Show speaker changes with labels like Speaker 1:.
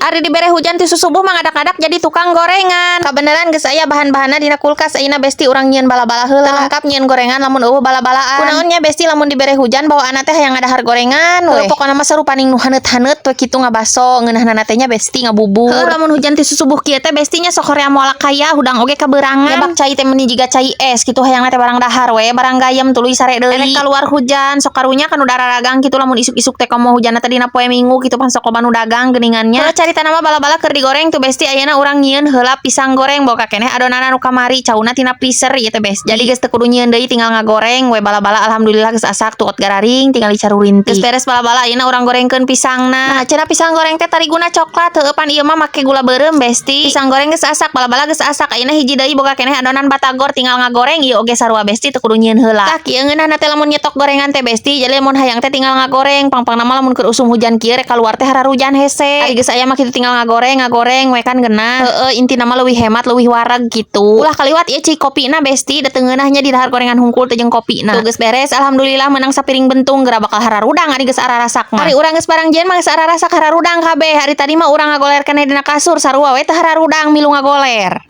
Speaker 1: Ari dibere hujan ti subuh mah ngadak-ngadak jadi tukang gorengan. Kabeneran geus aya bahan-bahanna dina kulkas ayeuna besti urang nyieun bala-bala heula. Lengkap nyieun gorengan lamun eueuh bala-balaan. Kunaon nya besti lamun dibere hujan bawaanna teh hayang ngadahar gorengan we. Pokona mah sarupa ning nu haneut-haneut we kitu ngabaso ngeunahnana teh nya besti ngabubur. Lamun hujan ti subuh kieu teh bestinya sok hoream moal kaya hudang oge kaberangan. Nyabak cai teh meuni jiga cai es kitu hayangna teh barang dahar we, barang gayem tuluy sare deui. Erek kaluar hujan sok karunya kan udara ragang kitu lamun isuk-isuk teh komo hujanna teh dina poe Minggu kitu pan sok loba nu dagang geuningannya. Carita nama bala-bala keur digoreng tuh besti ayeuna urang nyieun heula pisang goreng boga keneh adonana nu kamari cauna tina freezer ieu teh besti. Jadi geus teu kudu nyieun deui tinggal ngagoreng we bala-bala alhamdulillah geus asak tuot gararing tinggal dicarurinti. Geus beres bala-bala ayeuna urang gorengkeun pisangna. Nah, cenah pisang goreng teh tariguna coklat heueuh pan ieu mah make gula beureum besti. Pisang goreng geus asak bala-bala geus asak ayeuna hiji deui boga keneh adonan batagor tinggal ngagoreng ieu oge sarua besti teu kudu nyieun heula. Tah kieu ngeunahna teh lamun nyetok gorengan teh besti jadi lamun hayang teh tinggal ngagoreng pang-pangna mah lamun keur usum hujan kieu rek kaluar teh hararujan hese. Ari geus aya mah kitu tinggal ngagoreng we kan geunah. Heueuh intina mah leuwih hemat leuwih wareg gitu. Ulah kaliwat ieu cai kopina besti dateng ngeunahnya di dahar gorengan hungkul teh jeung kopina. Tuh geus beres alhamdulillah meunang sapiring bentung geura bakal hararudang ari geus ararasak mah. Ari urang geus barang jieun mah geus ararasak hararudang kabeh. Hari tadi mah urang ngagoler keneh dina kasur sarua we teh hararudang milu ngagoler.